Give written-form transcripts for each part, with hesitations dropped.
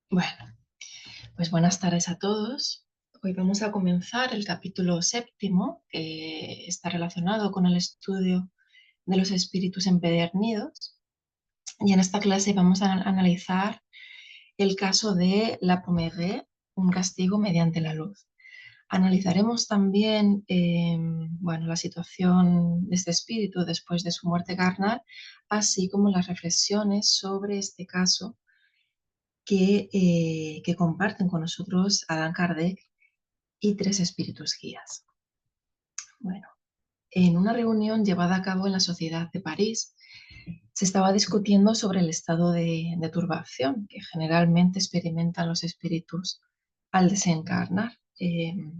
Bueno, pues buenas tardes a todos. Hoy vamos a comenzar el capítulo séptimo, que está relacionado con el estudio de los espíritus empedernidos. Y en esta clase vamos a analizar el caso de la Pommerie, un castigo mediante la luz. Analizaremos también la situación de este espíritu después de su muerte carnal, así como las reflexiones sobre este caso que comparten con nosotros Allan Kardec y tres espíritus guías. Bueno, en una reunión llevada a cabo en la Sociedad de París, se estaba discutiendo sobre el estado de turbación que generalmente experimentan los espíritus al desencarnar.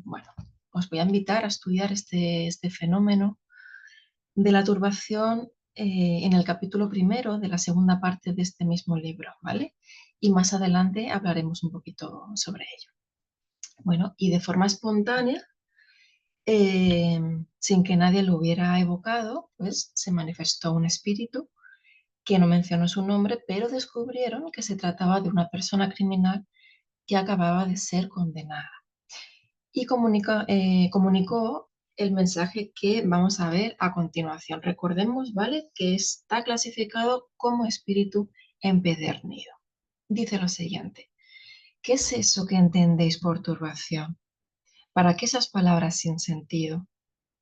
Bueno, os voy a invitar a estudiar este fenómeno de la turbación en el capítulo primero de la segunda parte de este mismo libro, ¿vale? Y más adelante hablaremos un poquito sobre ello. Bueno, y de forma espontánea, eh, sin que nadie lo hubiera evocado, pues se manifestó un espíritu que no mencionó su nombre, pero descubrieron que se trataba de una persona criminal que acababa de ser condenada. Y comunicó el mensaje que vamos a ver a continuación. Recordemos, ¿vale?, que está clasificado como espíritu empedernido. Dice lo siguiente: ¿qué es eso que entendéis por turbación? ¿Para qué esas palabras sin sentido?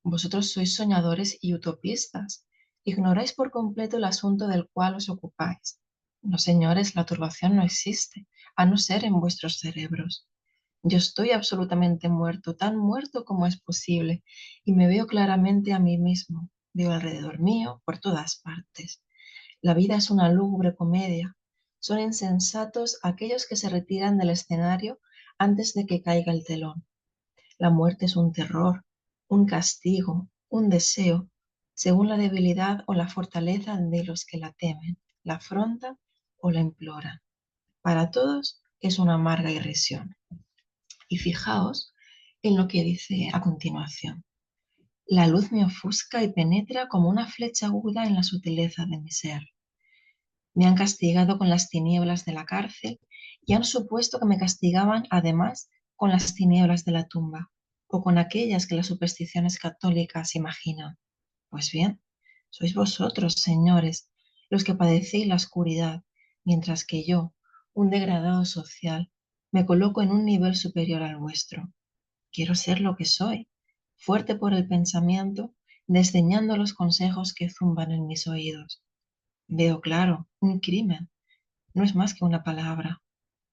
Vosotros sois soñadores y utopistas. Ignoráis por completo el asunto del cual os ocupáis. No, señores, la turbación no existe, a no ser en vuestros cerebros. Yo estoy absolutamente muerto, tan muerto como es posible, y me veo claramente a mí mismo. Veo alrededor mío, por todas partes. La vida es una lúgubre comedia. Son insensatos aquellos que se retiran del escenario antes de que caiga el telón. La muerte es un terror, un castigo, un deseo, según la debilidad o la fortaleza de los que la temen, la afrontan o la imploran. Para todos es una amarga irrisión. Y fijaos en lo que dice a continuación. La luz me ofusca y penetra como una flecha aguda en la sutileza de mi ser. Me han castigado con las tinieblas de la cárcel y han supuesto que me castigaban además con las tinieblas de la tumba o con aquellas que las supersticiones católicas imaginan. Pues bien, sois vosotros, señores, los que padecéis la oscuridad, mientras que yo, un degradado social, me coloco en un nivel superior al vuestro. Quiero ser lo que soy, fuerte por el pensamiento, desdeñando los consejos que zumban en mis oídos. Veo claro, un crimen no es más que una palabra.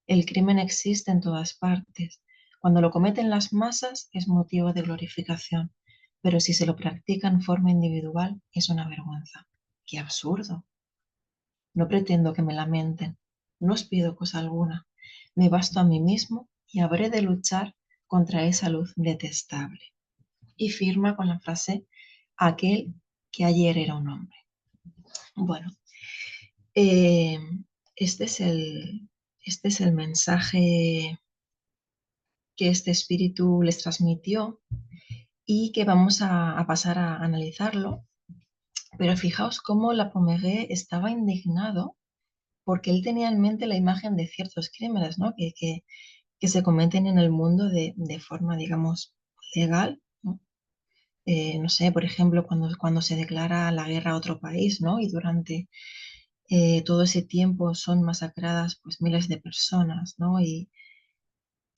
El crimen existe en todas partes. Cuando lo cometen las masas es motivo de glorificación, pero si se lo practica en forma individual es una vergüenza. ¡Qué absurdo! No pretendo que me lamenten, no os pido cosa alguna. Me basto a mí mismo y habré de luchar contra esa luz detestable. Y firma con la frase: aquel que ayer era un hombre. Bueno, eh, este es este es el mensaje que este espíritu les transmitió y que vamos a pasar a analizarlo. Pero fijaos cómo la Pommerie estaba indignado porque él tenía en mente la imagen de ciertos crímenes, ¿no?, que se cometen en el mundo de forma, digamos, legal, ¿no? No sé, por ejemplo, cuando se declara la guerra a otro país, ¿no? Y durante todo ese tiempo son masacradas pues miles de personas, ¿no? Y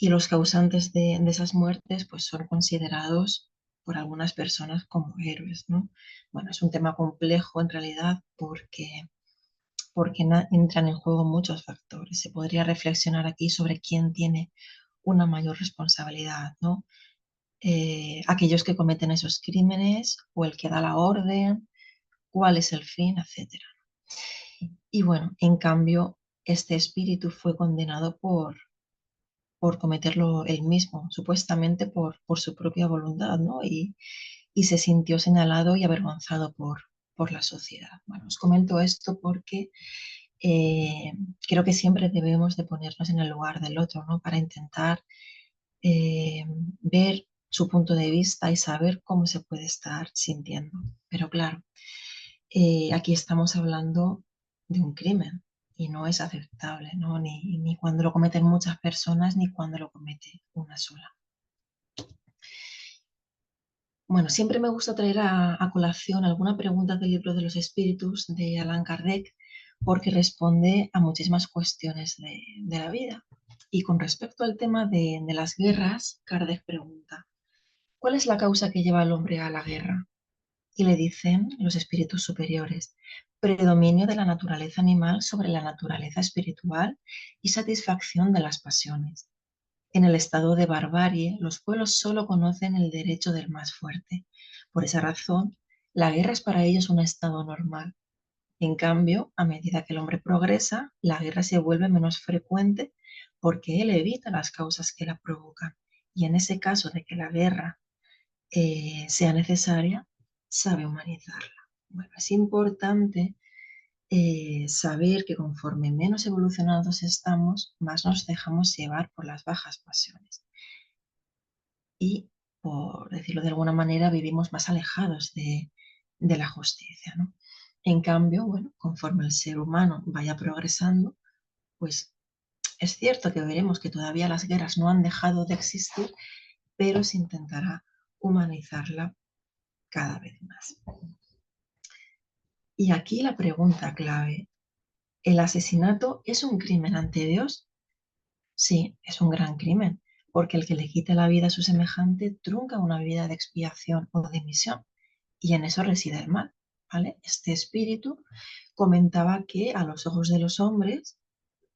los causantes de esas muertes pues son considerados por algunas personas como héroes, ¿no? Bueno, es un tema complejo en realidad porque entran en juego muchos factores. Se podría reflexionar aquí sobre quién tiene una mayor responsabilidad, ¿no? Aquellos que cometen esos crímenes o el que da la orden, cuál es el fin, etcétera. Y bueno, en cambio, este espíritu fue condenado por cometerlo él mismo, supuestamente por su propia voluntad, ¿no? Y se sintió señalado y avergonzado por la sociedad. Bueno, os comento esto porque eh, creo que siempre debemos de ponernos en el lugar del otro, ¿no? Para intentar eh, ver su punto de vista y saber cómo se puede estar sintiendo. Pero claro, aquí estamos hablando de un crimen. y no es aceptable, ¿no? Ni cuando lo cometen muchas personas, ni cuando lo comete una sola. Bueno, siempre me gusta traer a colación alguna pregunta del libro de los espíritus de Allan Kardec, porque responde a muchísimas cuestiones de la vida. Y con respecto al tema de las guerras, Kardec pregunta, ¿cuál es la causa que lleva al hombre a la guerra? Y le dicen los espíritus superiores, predominio de la naturaleza animal sobre la naturaleza espiritual y satisfacción de las pasiones. En el estado de barbarie, los pueblos solo conocen el derecho del más fuerte. Por esa razón, la guerra es para ellos un estado normal. En cambio, a medida que el hombre progresa, la guerra se vuelve menos frecuente porque él evita las causas que la provocan. Y en ese caso de que la guerra sea necesaria, sabe humanizarla. Bueno, es importante saber que conforme menos evolucionados estamos, más nos dejamos llevar por las bajas pasiones. Y, por decirlo de alguna manera, vivimos más alejados de la justicia, ¿no? En cambio, bueno, conforme el ser humano vaya progresando, pues es cierto que veremos que todavía las guerras no han dejado de existir, pero se intentará humanizarla cada vez más. Y aquí la pregunta clave, ¿el asesinato es un crimen ante Dios? Sí, es un gran crimen, porque el que le quite la vida a su semejante trunca una vida de expiación o de misión, y en eso reside el mal, ¿vale? Este espíritu comentaba que a los ojos de los hombres,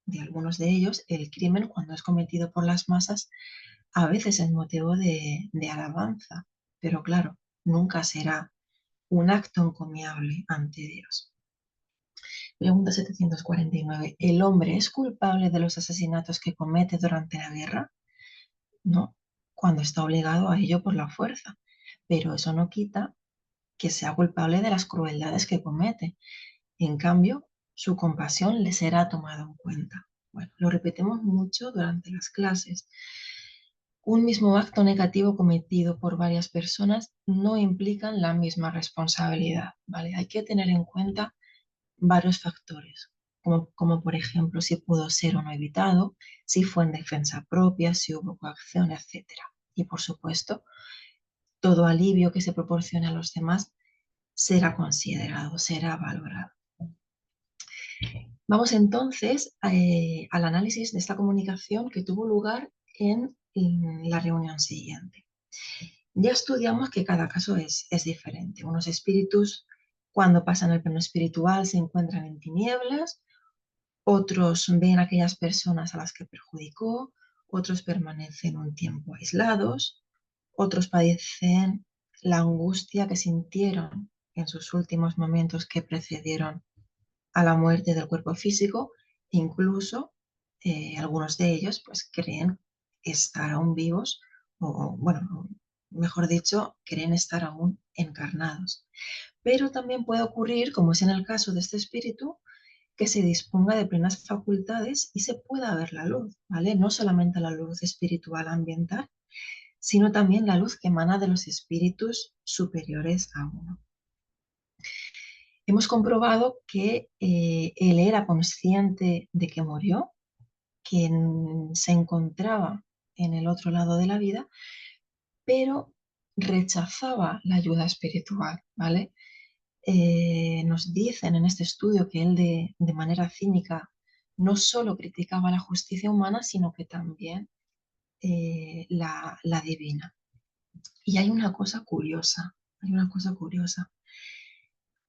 de algunos de ellos, el crimen cuando es cometido por las masas a veces es motivo de alabanza, pero claro, nunca será un acto encomiable ante Dios. Pregunta 749. ¿El hombre es culpable de los asesinatos que comete durante la guerra? No, cuando está obligado a ello por la fuerza. Pero eso no quita que sea culpable de las crueldades que comete. En cambio, su compasión le será tomada en cuenta. Bueno, lo repetimos mucho durante las clases. Un mismo acto negativo cometido por varias personas no implican la misma responsabilidad, ¿vale? Hay que tener en cuenta varios factores, como por ejemplo si pudo ser o no evitado, si fue en defensa propia, si hubo coacción, etcétera. Y por supuesto, todo alivio que se proporcione a los demás será considerado, será valorado. Vamos entonces al análisis de esta comunicación que tuvo lugar en la reunión siguiente. Ya estudiamos que cada caso es diferente. Unos espíritus, cuando pasan al plano espiritual, se encuentran en tinieblas. Otros ven a aquellas personas a las que perjudicó, otros permanecen un tiempo aislados, otros padecen la angustia que sintieron en sus últimos momentos que precedieron a la muerte del cuerpo físico, e incluso algunos de ellos pues creen estar aún vivos o, bueno, mejor dicho, creen estar aún encarnados. Pero también puede ocurrir, como es en el caso de este espíritu, que se disponga de plenas facultades y se pueda ver la luz, ¿vale? No solamente la luz espiritual ambiental, sino también la luz que emana de los espíritus superiores a uno. Hemos comprobado que él era consciente de que murió, que se encontraba en el otro lado de la vida, pero rechazaba la ayuda espiritual, ¿vale? Nos dicen en este estudio que él de manera cínica no solo criticaba la justicia humana, sino que también la divina. Y hay una cosa curiosa.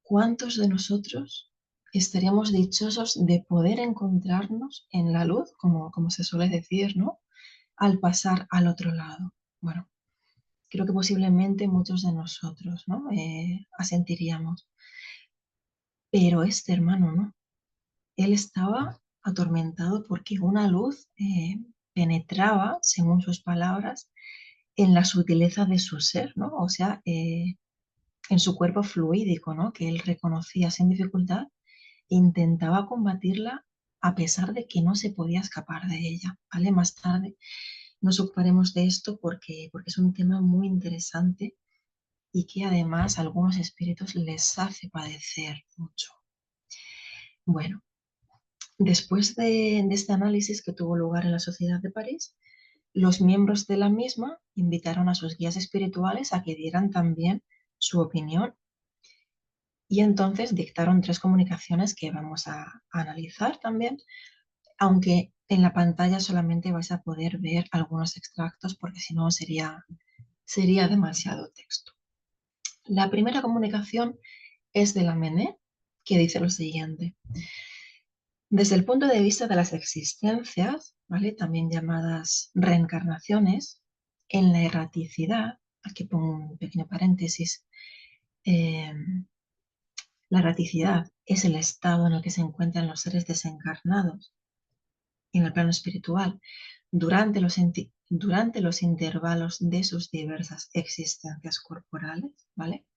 ¿Cuántos de nosotros estaríamos dichosos de poder encontrarnos en la luz, como se suele decir, ¿no? Al pasar al otro lado. Bueno, creo que posiblemente muchos de nosotros, ¿no? Asentiríamos. Pero este hermano no. Él estaba atormentado porque una luz penetraba, según sus palabras, en la sutileza de su ser, ¿no? O sea, en su cuerpo fluídico, ¿no? Que él reconocía sin dificultad e intentaba combatirla a pesar de que no se podía escapar de ella, ¿vale? Más tarde nos ocuparemos de esto porque es un tema muy interesante y que además a algunos espíritus les hace padecer mucho. Bueno, Después de este análisis que tuvo lugar en la Sociedad de París, los miembros de la misma invitaron a sus guías espirituales a que dieran también su opinión y entonces dictaron 3 comunicaciones que vamos a analizar también, aunque en la pantalla solamente vais a poder ver algunos extractos porque si no sería demasiado texto. La primera comunicación es de Lamennais, que dice lo siguiente. Desde el punto de vista de las existencias, ¿vale? También llamadas reencarnaciones, en la erraticidad, aquí pongo un pequeño paréntesis, eh, la erraticidad es el estado en el que se encuentran los seres desencarnados en el plano espiritual durante los intervalos de sus diversas existencias corporales, ¿vale?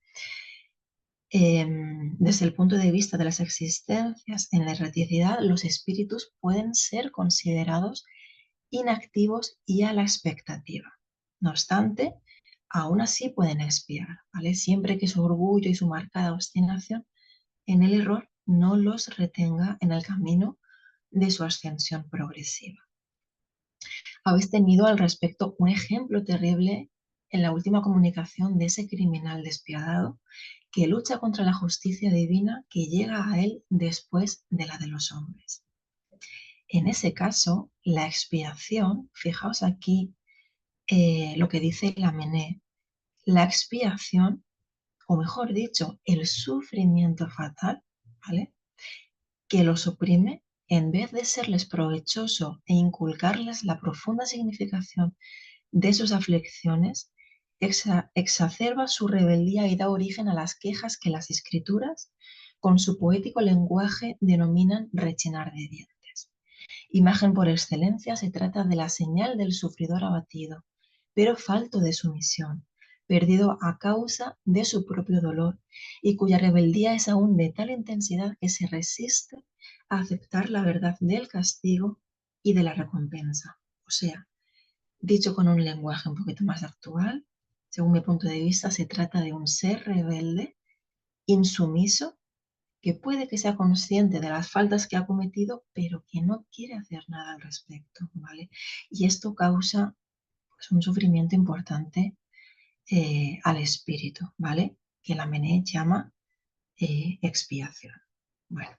Desde el punto de vista de las existencias en la erraticidad, los espíritus pueden ser considerados inactivos y a la expectativa. No obstante, aún así pueden expiar, ¿vale? Siempre que su orgullo y su marcada obstinación en el error no los retenga en el camino de su ascensión progresiva. Habéis tenido al respecto un ejemplo terrible en la última comunicación de ese criminal despiadado que lucha contra la justicia divina que llega a él después de la de los hombres. En ese caso, la expiación, fijaos aquí lo que dice Lamennais, la expiación, o mejor dicho, el sufrimiento fatal, ¿vale? Que los oprime, en vez de serles provechoso e inculcarles la profunda significación de sus aflicciones, exacerba su rebeldía y da origen a las quejas que las escrituras, con su poético lenguaje, denominan rechinar de dientes. Imagen por excelencia, se trata de la señal del sufridor abatido, pero falto de sumisión, perdido a causa de su propio dolor, y cuya rebeldía es aún de tal intensidad que se resiste a aceptar la verdad del castigo y de la recompensa. O sea, dicho con un lenguaje un poquito más actual, según mi punto de vista, se trata de un ser rebelde, insumiso, que puede que sea consciente de las faltas que ha cometido, pero que no quiere hacer nada al respecto, ¿vale? Y esto causa pues, un sufrimiento importante al espíritu, ¿vale? Que la Lamennais llama expiación. Bueno,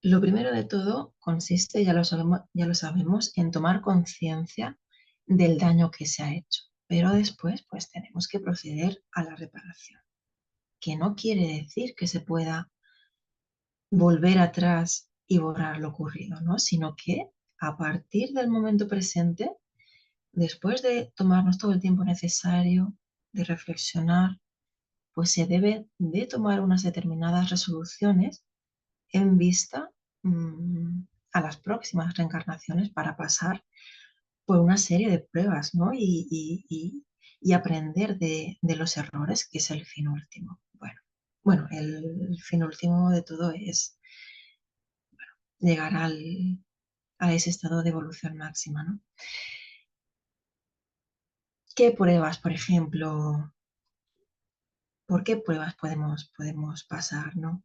lo primero de todo consiste, ya lo sabemos, en tomar conciencia del daño que se ha hecho, pero después pues tenemos que proceder a la reparación, que no quiere decir que se pueda volver atrás y borrar lo ocurrido, ¿no? Sino que a partir del momento presente, después de tomarnos todo el tiempo necesario, de reflexionar, pues se debe de tomar unas determinadas resoluciones en vista a las próximas reencarnaciones para pasar por una serie de pruebas, ¿no? Y aprender de los errores, que es el fin último. Bueno, el fin último de todo es llegar a ese estado de evolución máxima, ¿no? ¿Qué pruebas, por ejemplo? ¿Por qué pruebas podemos pasar, ¿no?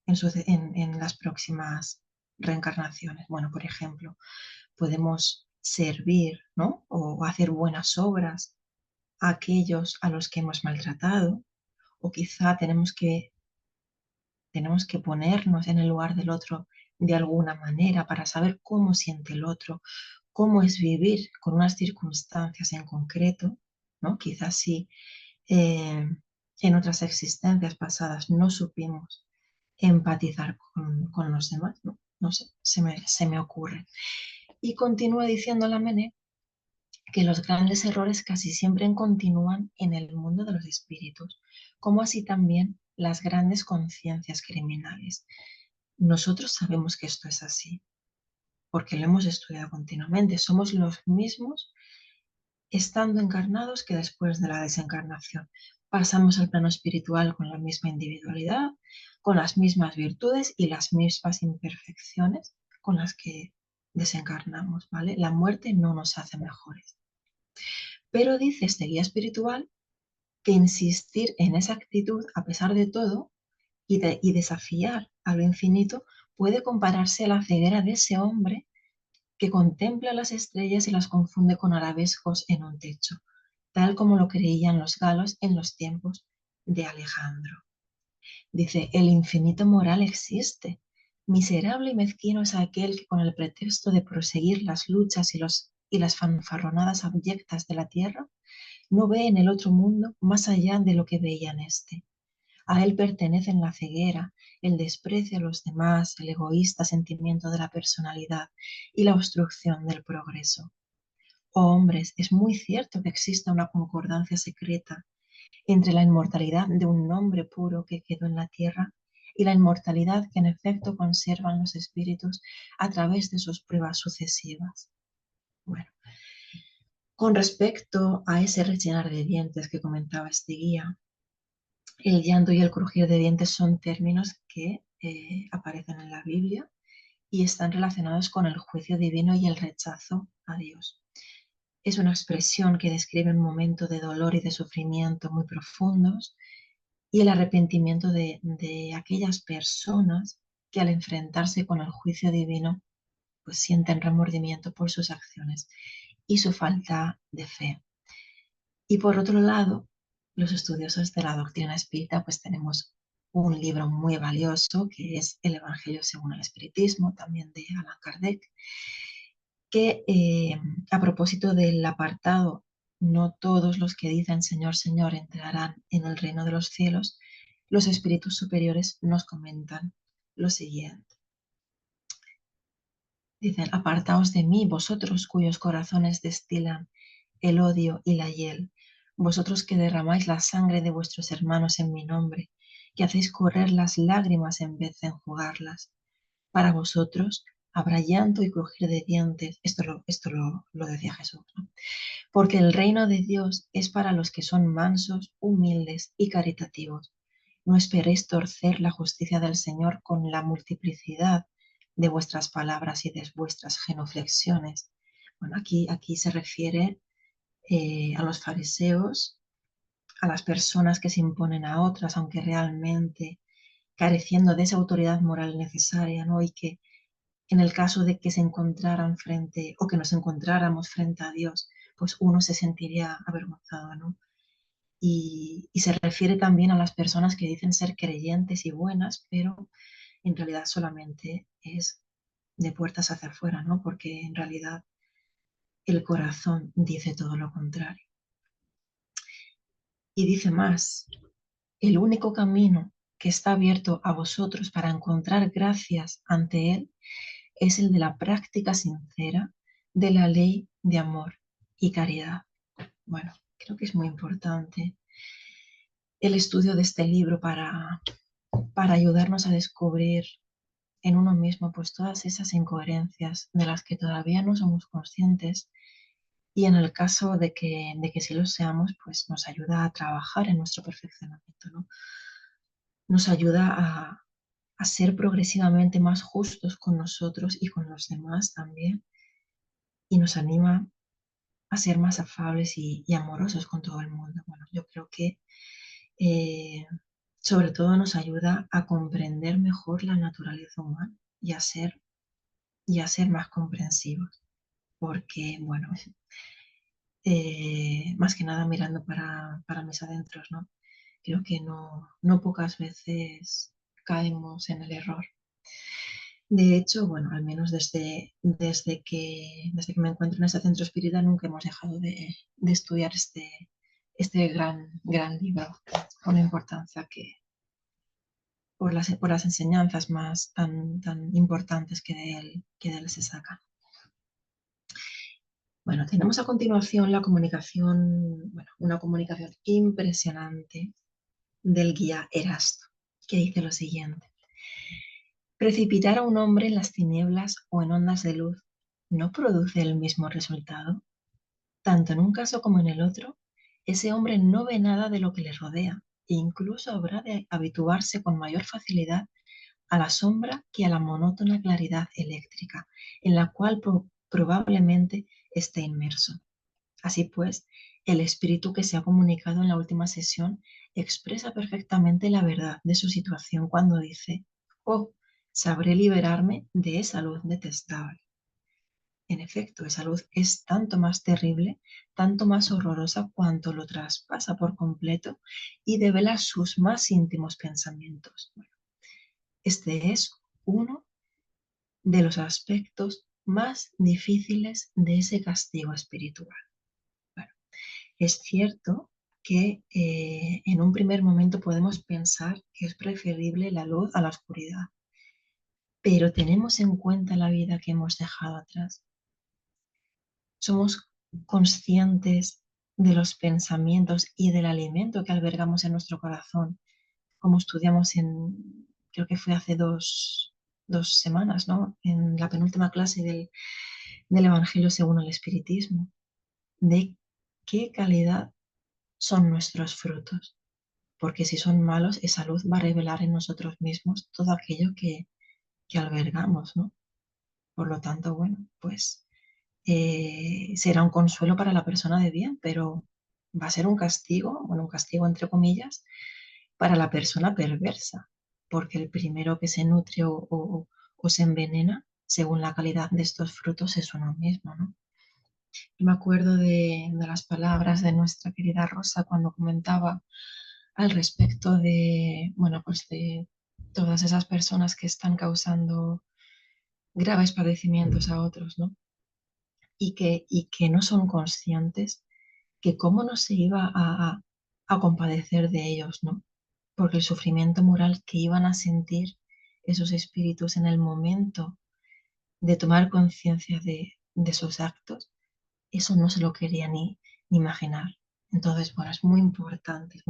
En las próximas reencarnaciones. Bueno, por ejemplo, podemos servir, ¿no? O hacer buenas obras a aquellos a los que hemos maltratado, o quizá tenemos que ponernos en el lugar del otro de alguna manera para saber cómo siente el otro, cómo es vivir con unas circunstancias en concreto, ¿no? Quizás si eh, en otras existencias pasadas no supimos empatizar con los demás, ¿no? No sé, se me ocurre. Y continúa diciendo Lamennais que los grandes errores casi siempre continúan en el mundo de los espíritus, como así también las grandes conciencias criminales. Nosotros sabemos que esto es así, porque lo hemos estudiado continuamente. Somos los mismos estando encarnados que después de la desencarnación. Pasamos al plano espiritual con la misma individualidad, con las mismas virtudes y las mismas imperfecciones con las que desencarnamos, ¿vale? La muerte no nos hace mejores. Pero dice este guía espiritual que insistir en esa actitud a pesar de todo y desafiar a lo infinito puede compararse a la ceguera de ese hombre que contempla las estrellas y las confunde con arabescos en un techo, tal como lo creían los galos en los tiempos de Alejandro. Dice, el infinito moral existe. Miserable y mezquino es aquel que con el pretexto de proseguir las luchas y las fanfarronadas abyectas de la tierra, no ve en el otro mundo más allá de lo que veía en este. A él pertenecen la ceguera, el desprecio a los demás, el egoísta sentimiento de la personalidad y la obstrucción del progreso. Oh hombres, es muy cierto que exista una concordancia secreta entre la inmortalidad de un nombre puro que quedó en la tierra y la inmortalidad que en efecto conservan los espíritus a través de sus pruebas sucesivas. Bueno, con respecto a ese rechinar de dientes que comentaba este guía, el llanto y el crujir de dientes son términos que aparecen en la Biblia y están relacionados con el juicio divino y el rechazo a Dios. Es una expresión que describe un momento de dolor y de sufrimiento muy profundos y el arrepentimiento de aquellas personas que al enfrentarse con el juicio divino pues sienten remordimiento por sus acciones y su falta de fe. Y por otro lado, los estudiosos de la doctrina espírita pues tenemos un libro muy valioso que es El Evangelio según el Espiritismo, también de Allan Kardec, que a propósito del apartado no todos los que dicen Señor, Señor entrarán en el reino de los cielos, los espíritus superiores nos comentan lo siguiente. Dicen, apartaos de mí, vosotros cuyos corazones destilan el odio y la hiel, vosotros que derramáis la sangre de vuestros hermanos en mi nombre, que hacéis correr las lágrimas en vez de enjugarlas. Para vosotros habrá llanto y crujir de dientes. Esto lo decía Jesús, ¿no? Porque el reino de Dios es para los que son mansos, humildes y caritativos. No esperéis torcer la justicia del Señor con la multiplicidad de vuestras palabras y de vuestras genuflexiones. Bueno, aquí se refiere a los fariseos, a las personas que se imponen a otras, aunque realmente careciendo de esa autoridad moral necesaria, ¿no? Y que en el caso de que se encontraran frente o que nos encontráramos frente a Dios, pues uno se sentiría avergonzado, ¿no? Y se refiere también a las personas que dicen ser creyentes y buenas, pero en realidad solamente es de puertas hacia afuera, ¿no? Porque en realidad el corazón dice todo lo contrario. Y dice más, el único camino que está abierto a vosotros para encontrar gracias ante Él es el de la práctica sincera de la ley de amor y caridad. Bueno, creo que es muy importante el estudio de este libro para ayudarnos a descubrir en uno mismo pues todas esas incoherencias de las que todavía no somos conscientes y en el caso de que sí lo seamos, pues nos ayuda a trabajar en nuestro perfeccionamiento, ¿no? Nos ayuda a ser progresivamente más justos con nosotros y con los demás también y nos anima a ser más afables y amorosos con todo el mundo. Bueno, yo creo que eh, sobre todo nos ayuda a comprender mejor la naturaleza humana y a ser más comprensivos, porque, bueno, más que nada mirando para mis adentros, ¿no? Creo que no pocas veces caemos en el error. De hecho, bueno, al menos desde que me encuentro en este centro espírita nunca hemos dejado de estudiar este gran libro con la importancia por las enseñanzas más tan importantes que de él se sacan. Bueno, tenemos a continuación la comunicación, bueno, una comunicación impresionante del guía Erasto, que dice lo siguiente. Precipitar a un hombre en las tinieblas o en ondas de luz no produce el mismo resultado. Tanto en un caso como en el otro, ese hombre no ve nada de lo que le rodea e incluso habrá de habituarse con mayor facilidad a la sombra que a la monótona claridad eléctrica, en la cual probablemente esté inmerso. Así pues, el espíritu que se ha comunicado en la última sesión expresa perfectamente la verdad de su situación cuando dice, oh, sabré liberarme de esa luz detestable. En efecto, esa luz es tanto más terrible, tanto más horrorosa cuanto lo traspasa por completo y devela sus más íntimos pensamientos. Bueno, este es uno de los aspectos más difíciles de ese castigo espiritual. Bueno, es cierto que en un primer momento podemos pensar que es preferible la luz a la oscuridad, pero tenemos en cuenta la vida que hemos dejado atrás. Somos conscientes de los pensamientos y del alimento que albergamos en nuestro corazón, como estudiamos creo que fue hace dos semanas, ¿no? En la penúltima clase del Evangelio según el Espiritismo, de qué calidad son nuestros frutos, porque si son malos, esa luz va a revelar en nosotros mismos todo aquello que albergamos, ¿no? Por lo tanto, bueno, pues será un consuelo para la persona de bien, pero va a ser un castigo, bueno, un castigo entre comillas, para la persona perversa, porque el primero que se nutre o se envenena, según la calidad de estos frutos, es uno mismo, ¿no? Yo me acuerdo de las palabras de nuestra querida Rosa cuando comentaba al respecto de, bueno, pues de todas esas personas que están causando graves padecimientos a otros, ¿no? Y que no son conscientes que cómo no se iba a compadecer de ellos, ¿no? Porque el sufrimiento moral que iban a sentir esos espíritus en el momento de tomar conciencia de sus actos, eso no se lo quería ni imaginar. Entonces, bueno, es muy importante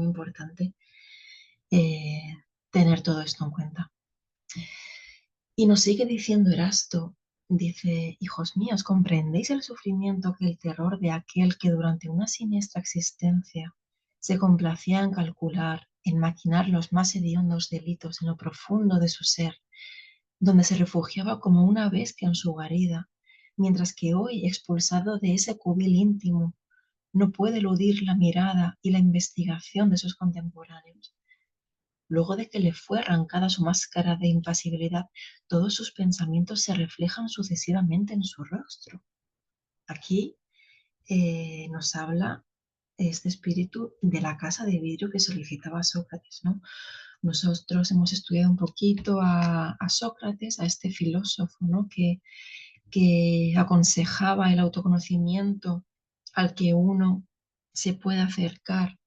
eh, tener todo esto en cuenta. Y nos sigue diciendo Erasto, dice, hijos míos, ¿comprendéis el sufrimiento que el terror de aquel que durante una siniestra existencia se complacía en calcular, en maquinar los más hediondos delitos en lo profundo de su ser, donde se refugiaba como una bestia en su guarida, mientras que hoy, expulsado de ese cubil íntimo, no puede eludir la mirada y la investigación de sus contemporáneos? Luego de que le fue arrancada su máscara de impasibilidad, todos sus pensamientos se reflejan sucesivamente en su rostro. Aquí nos habla este espíritu de la casa de vidrio que solicitaba Sócrates, ¿no? Nosotros hemos estudiado un poquito a Sócrates, a este filósofo, ¿no? que aconsejaba el autoconocimiento al que uno se puede acercar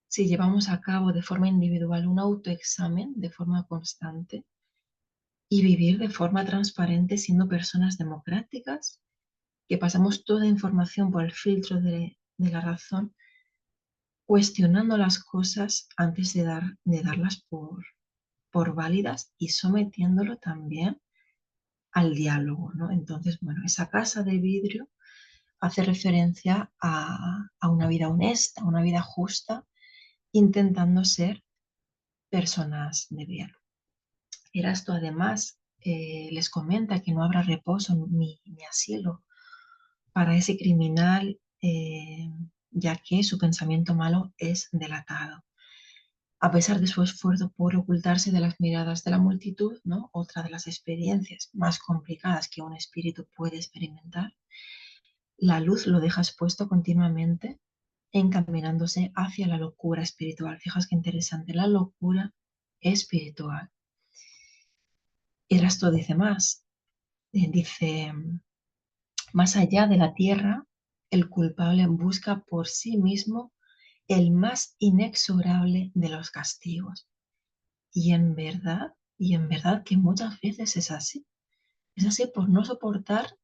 si llevamos a cabo de forma individual un autoexamen de forma constante y vivir de forma transparente siendo personas democráticas, que pasamos toda información por el filtro de la razón, cuestionando las cosas antes de darlas por válidas y sometiéndolo también al diálogo, ¿no? Entonces, bueno, esa casa de vidrio hace referencia a una vida honesta, una vida justa, intentando ser personas de bien. Erasto además les comenta que no habrá reposo ni asilo para ese criminal, ya que su pensamiento malo es delatado. A pesar de su esfuerzo por ocultarse de las miradas de la multitud, ¿no? Otra de las experiencias más complicadas que un espíritu puede experimentar, la luz lo deja expuesto continuamente, encaminándose hacia la locura espiritual. Fijaos qué interesante, la locura espiritual. Erasto dice más, dice, más allá de la tierra, el culpable busca por sí mismo el más inexorable de los castigos. Y en verdad que muchas veces es así. Es así por no soportar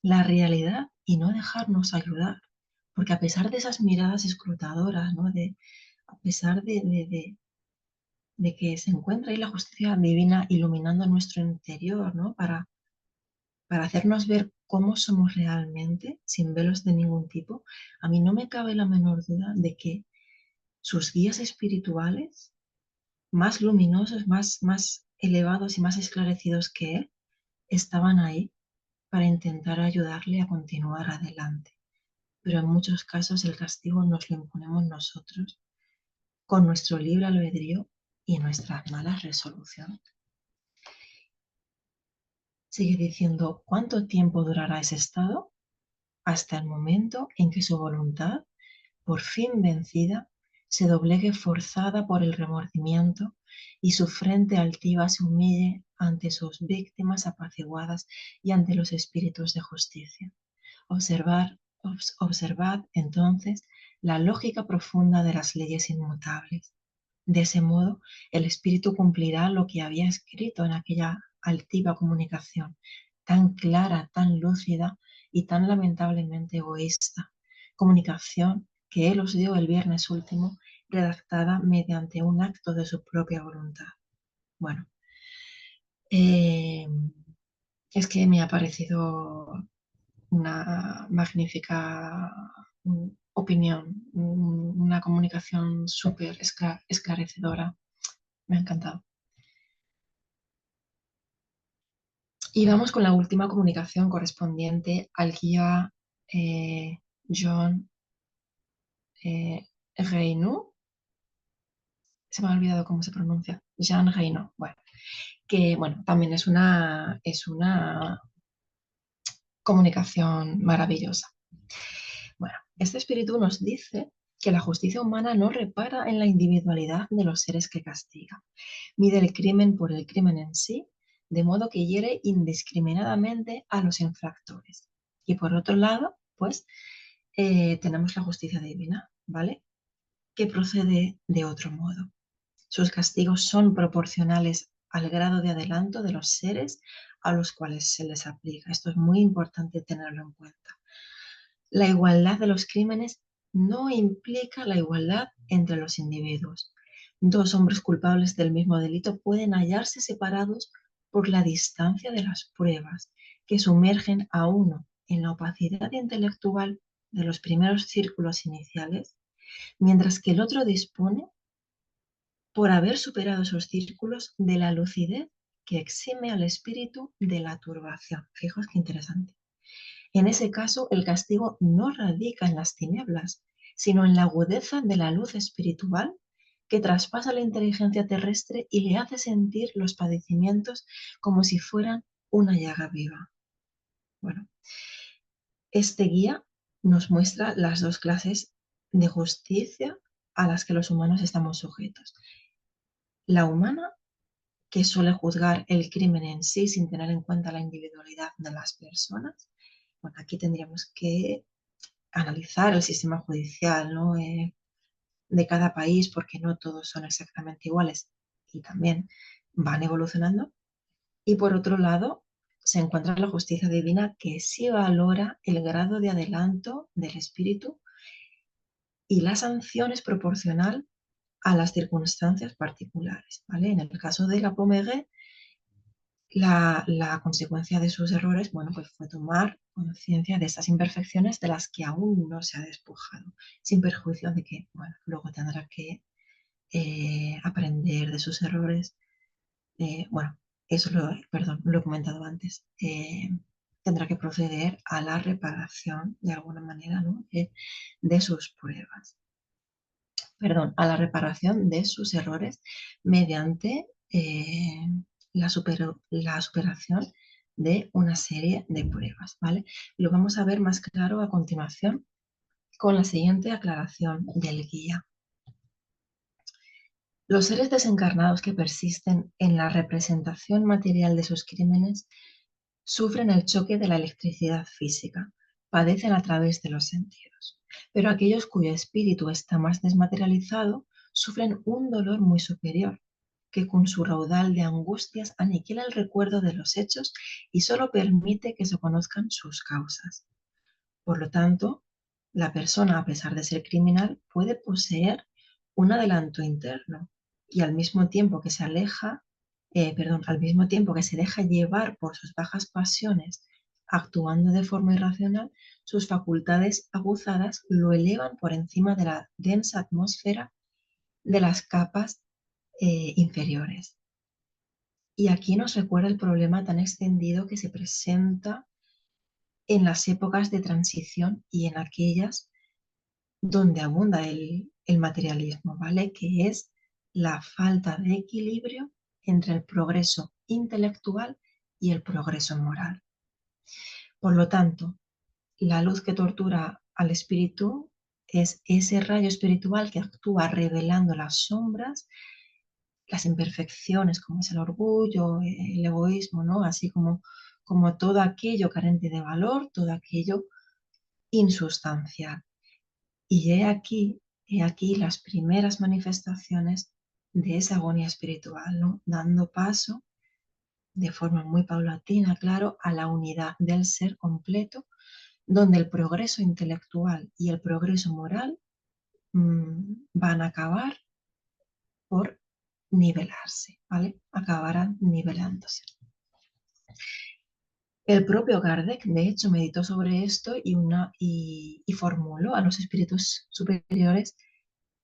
la realidad y no dejarnos ayudar. Porque a pesar de esas miradas escrutadoras, ¿no? A pesar de que se encuentra ahí la justicia divina iluminando nuestro interior, ¿no? Para hacernos ver cómo somos realmente, sin velos de ningún tipo, a mí no me cabe la menor duda de que sus guías espirituales, más luminosos, más elevados y más esclarecidos que él, estaban ahí para intentar ayudarle a continuar adelante. Pero en muchos casos el castigo nos lo imponemos nosotros con nuestro libre albedrío y nuestras malas resoluciones. Sigue diciendo, ¿cuánto tiempo durará ese estado? Hasta el momento en que su voluntad, por fin vencida, se doblegue forzada por el remordimiento y su frente altiva se humille ante sus víctimas apaciguadas y ante los espíritus de justicia. Observad entonces la lógica profunda de las leyes inmutables. De ese modo, el espíritu cumplirá lo que había escrito en aquella altiva comunicación, tan clara, tan lúcida y tan lamentablemente egoísta. Comunicación que él os dio el viernes último, redactada mediante un acto de su propia voluntad. Bueno, eh, es que me ha parecido una magnífica opinión, una comunicación súper esclarecedora. Me ha encantado. Y vamos con la última comunicación correspondiente al guía John Reynaud. Se me ha olvidado cómo se pronuncia. Jean Reynaud. Bueno, que bueno, también es una comunicación maravillosa. Bueno, este espíritu nos dice que la justicia humana no repara en la individualidad de los seres que castiga. Mide el crimen por el crimen en sí, de modo que hiere indiscriminadamente a los infractores. Y por otro lado, pues tenemos la justicia divina, ¿vale? Que procede de otro modo. Sus castigos son proporcionales al grado de adelanto de los seres a los cuales se les aplica. Esto es muy importante tenerlo en cuenta. La igualdad de los crímenes no implica la igualdad entre los individuos. Dos hombres culpables del mismo delito pueden hallarse separados por la distancia de las pruebas, que sumergen a uno en la opacidad intelectual de los primeros círculos iniciales, mientras que el otro dispone, por haber superado esos círculos, de la lucidez que exime al espíritu de la turbación. Fijaos qué interesante. En ese caso, el castigo no radica en las tinieblas, sino en la agudeza de la luz espiritual que traspasa la inteligencia terrestre y le hace sentir los padecimientos como si fueran una llaga viva. Bueno, este guía nos muestra las dos clases de justicia a las que los humanos estamos sujetos. La humana, que suele juzgar el crimen en sí sin tener en cuenta la individualidad de las personas. Bueno, aquí tendríamos que analizar el sistema judicial, ¿no? De cada país, porque no todos son exactamente iguales y también van evolucionando. Y por otro lado, se encuentra la justicia divina que sí valora el grado de adelanto del espíritu y la sanción es proporcional a las circunstancias particulares, ¿vale? En el caso de la Pommegue, la consecuencia de sus errores, bueno, pues fue tomar conciencia de esas imperfecciones de las que aún no se ha despojado, sin perjuicio de que, bueno, luego tendrá que aprender de sus errores. Bueno, eso perdón, lo he comentado antes. Tendrá que proceder a la reparación, de alguna manera, ¿no? De sus pruebas. Perdón, a la reparación de sus errores mediante la superación de una serie de pruebas, ¿vale? Lo vamos a ver más claro a continuación con la siguiente aclaración del guía. Los seres desencarnados que persisten en la representación material de sus crímenes sufren el choque de la electricidad física, padecen a través de los sentidos. Pero aquellos cuyo espíritu está más desmaterializado sufren un dolor muy superior, que con su raudal de angustias aniquila el recuerdo de los hechos y solo permite que se conozcan sus causas. Por lo tanto, la persona, a pesar de ser criminal, puede poseer un adelanto interno y al mismo tiempo que al mismo tiempo que se deja llevar por sus bajas pasiones, actuando de forma irracional, sus facultades aguzadas lo elevan por encima de la densa atmósfera de las capas inferiores. Y aquí nos recuerda el problema tan extendido que se presenta en las épocas de transición y en aquellas donde abunda el materialismo, ¿vale? Que es la falta de equilibrio entre el progreso intelectual y el progreso moral. Por lo tanto, la luz que tortura al espíritu es ese rayo espiritual que actúa revelando las sombras, las imperfecciones, como es el orgullo, el egoísmo, ¿no? Así como todo aquello carente de valor, todo aquello insustancial. Y he aquí las primeras manifestaciones de esa agonía espiritual, ¿no? Dando paso de forma muy paulatina, claro, a la unidad del ser completo, donde el progreso intelectual y el progreso moral van a acabar por nivelarse, ¿vale? Acabarán nivelándose. El propio Kardec, de hecho, meditó sobre esto y formuló a los espíritus superiores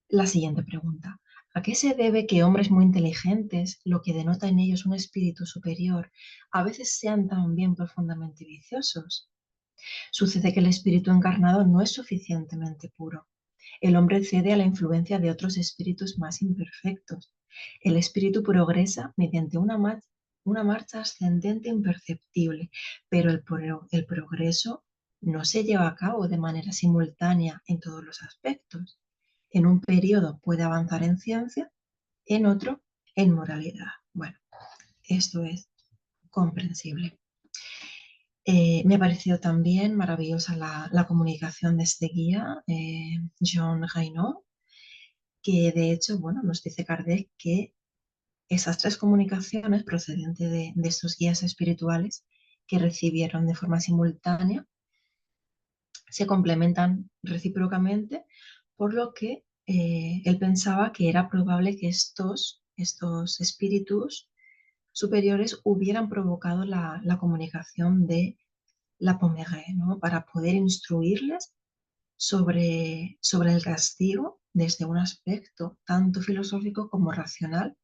la siguiente pregunta. ¿A qué se debe que hombres muy inteligentes, lo que denota en ellos un espíritu superior, a veces sean también profundamente viciosos? Sucede que el espíritu encarnado no es suficientemente puro. El hombre cede a la influencia de otros espíritus más imperfectos. El espíritu progresa mediante una marcha ascendente imperceptible, pero el progreso no se lleva a cabo de manera simultánea en todos los aspectos. En un periodo puede avanzar en ciencia, en otro en moralidad. Bueno, esto es comprensible. Me ha parecido también maravillosa la comunicación de este guía, Jean Reynaud, que de hecho, bueno, nos dice Kardec que esas tres comunicaciones procedentes de estos guías espirituales que recibieron de forma simultánea se complementan recíprocamente, por lo que él pensaba que era probable que estos espíritus superiores hubieran provocado la comunicación de la Pommerie, ¿no? Para poder instruirles sobre el castigo desde un aspecto tanto filosófico como racional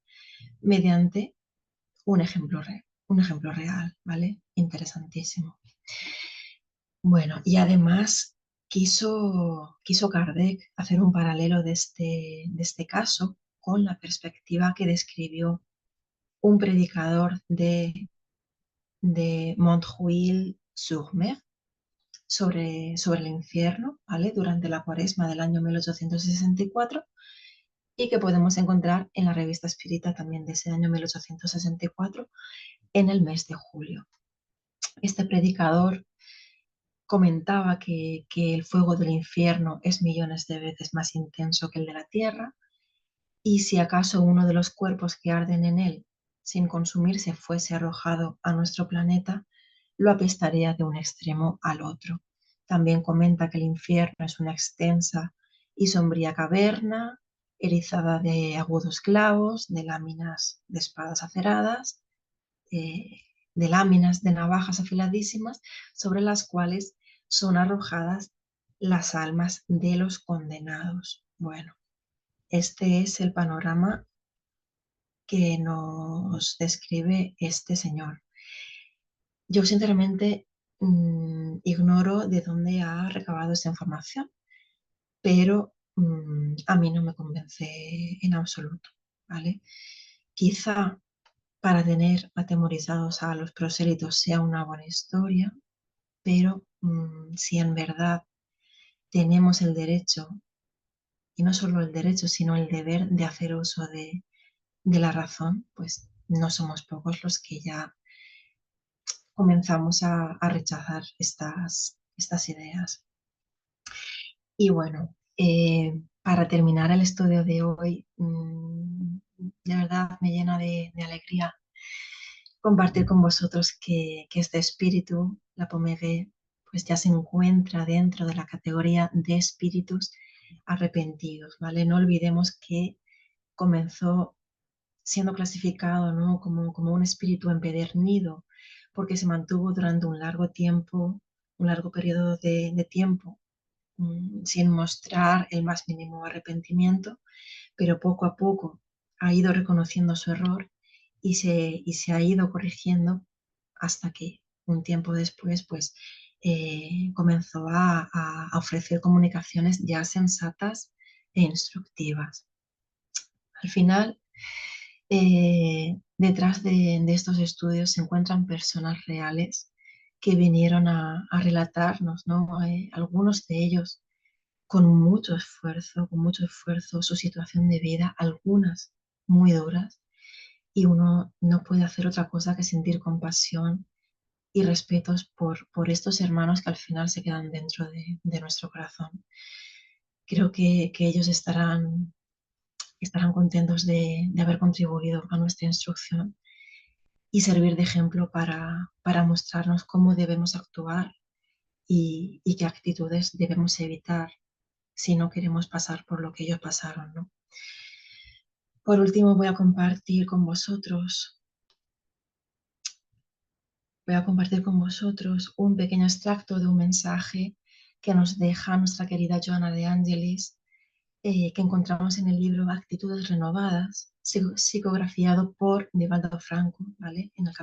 mediante un ejemplo real, ¿vale? Interesantísimo. Bueno, y además quiso Kardec hacer un paralelo de este caso con la perspectiva que describió un predicador de Montreuil-sur-Mer sobre el infierno, ¿vale? Durante la cuaresma del año 1864 y que podemos encontrar en la revista Espírita también de ese año 1864 en el mes de julio. Este predicador comentaba que el fuego del infierno es millones de veces más intenso que el de la tierra y si acaso uno de los cuerpos que arden en él, sin consumirse, fuese arrojado a nuestro planeta, lo apestaría de un extremo al otro. También comenta que el infierno es una extensa y sombría caverna, erizada de agudos clavos, de láminas de espadas aceradas, eh, de láminas de navajas afiladísimas, sobre las cuales son arrojadas las almas de los condenados. Bueno, este es el panorama que nos describe este señor. Yo sinceramente ignoro de dónde ha recabado esta información, pero a mí no me convence en absoluto, ¿vale? Quizá para tener atemorizados a los prosélitos sea una buena historia, pero si en verdad tenemos el derecho, y no solo el derecho, sino el deber de hacer uso de la razón, pues no somos pocos los que ya comenzamos a rechazar estas ideas. Y bueno, para terminar el estudio de hoy, de verdad me llena de alegría compartir con vosotros que este espíritu, la Pommerie, pues ya se encuentra dentro de la categoría de espíritus arrepentidos, ¿vale? No olvidemos que comenzó siendo clasificado, ¿no? como un espíritu empedernido, porque se mantuvo durante un largo tiempo, un largo periodo de tiempo, sin mostrar el más mínimo arrepentimiento, pero poco a poco ha ido reconociendo su error y se ha ido corrigiendo hasta que un tiempo después, pues, comenzó a ofrecer comunicaciones ya sensatas e instructivas. Al final, Detrás de estos estudios se encuentran personas reales que vinieron a relatarnos, ¿no? Algunos de ellos con mucho esfuerzo, su situación de vida, algunas muy duras, y uno no puede hacer otra cosa que sentir compasión y respetos por estos hermanos que al final se quedan dentro de nuestro corazón. Creo que ellos estarán contentos de haber contribuido a nuestra instrucción y servir de ejemplo para mostrarnos cómo debemos actuar y qué actitudes debemos evitar si no queremos pasar por lo que ellos pasaron, ¿no? Por último, voy a compartir con vosotros un pequeño extracto de un mensaje que nos deja nuestra querida Joana de Angelis, que encontramos en el libro Actitudes Renovadas, psicografiado por Divaldo Franco, ¿vale? En el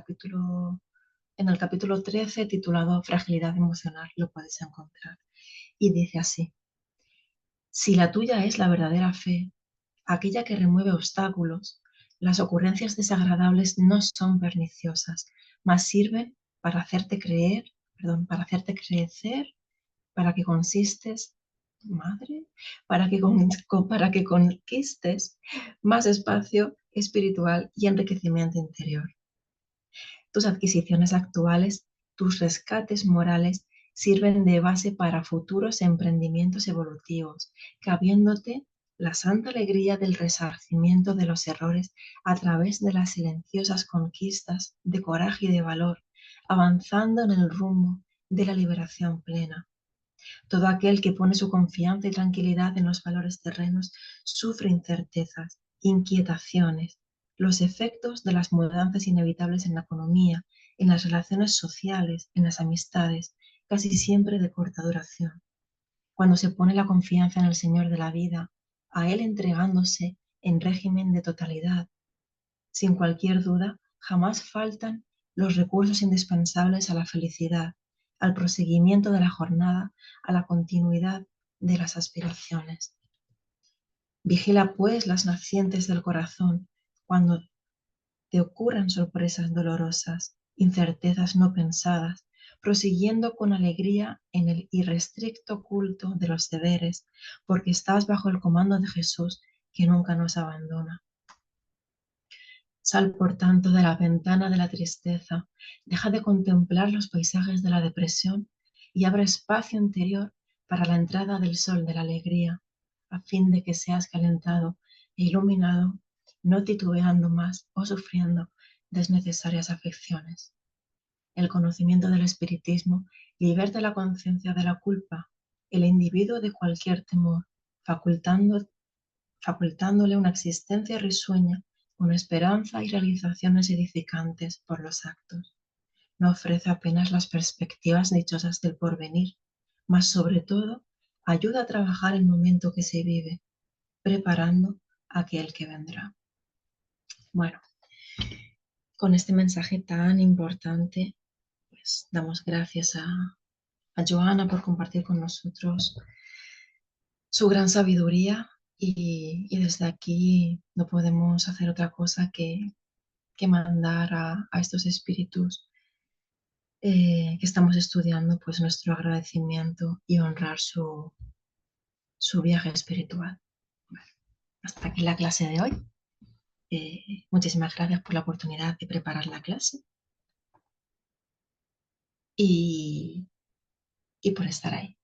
capítulo 13, titulado Fragilidad emocional, lo puedes encontrar. Y dice así: si la tuya es la verdadera fe, aquella que remueve obstáculos, las ocurrencias desagradables no son perniciosas, mas sirven para hacerte creer, para hacerte crecer, para que consistes, madre, para que conquistes más espacio espiritual y enriquecimiento interior. Tus adquisiciones actuales, tus rescates morales sirven de base para futuros emprendimientos evolutivos, cabiéndote la santa alegría del resarcimiento de los errores a través de las silenciosas conquistas de coraje y de valor, avanzando en el rumbo de la liberación plena. Todo aquel que pone su confianza y tranquilidad en los valores terrenos sufre incertezas, inquietaciones, los efectos de las mudanzas inevitables en la economía, en las relaciones sociales, en las amistades, casi siempre de corta duración. Cuando se pone la confianza en el Señor de la vida, a Él entregándose en régimen de totalidad, sin cualquier duda, jamás faltan los recursos indispensables a la felicidad, al proseguimiento de la jornada, a la continuidad de las aspiraciones. Vigila pues las nacientes del corazón cuando te ocurran sorpresas dolorosas, incertezas no pensadas, prosiguiendo con alegría en el irrestricto culto de los deberes, porque estás bajo el comando de Jesús que nunca nos abandona. Sal, por tanto, de la ventana de la tristeza, deja de contemplar los paisajes de la depresión y abre espacio interior para la entrada del sol de la alegría, a fin de que seas calentado e iluminado, no titubeando más o sufriendo desnecesarias afecciones. El conocimiento del espiritismo liberta la conciencia de la culpa, el individuo de cualquier temor, facultándole una existencia risueña con esperanza y realizaciones edificantes por los actos. No ofrece apenas las perspectivas dichosas del porvenir, mas sobre todo ayuda a trabajar el momento que se vive, preparando aquel que vendrá. Bueno, con este mensaje tan importante, pues damos gracias a Joana por compartir con nosotros su gran sabiduría y desde aquí no podemos hacer otra cosa que mandar a estos espíritus que estamos estudiando pues nuestro agradecimiento y honrar su viaje espiritual. Bueno, hasta aquí la clase de hoy. Muchísimas gracias por la oportunidad de preparar la clase y, y por estar ahí.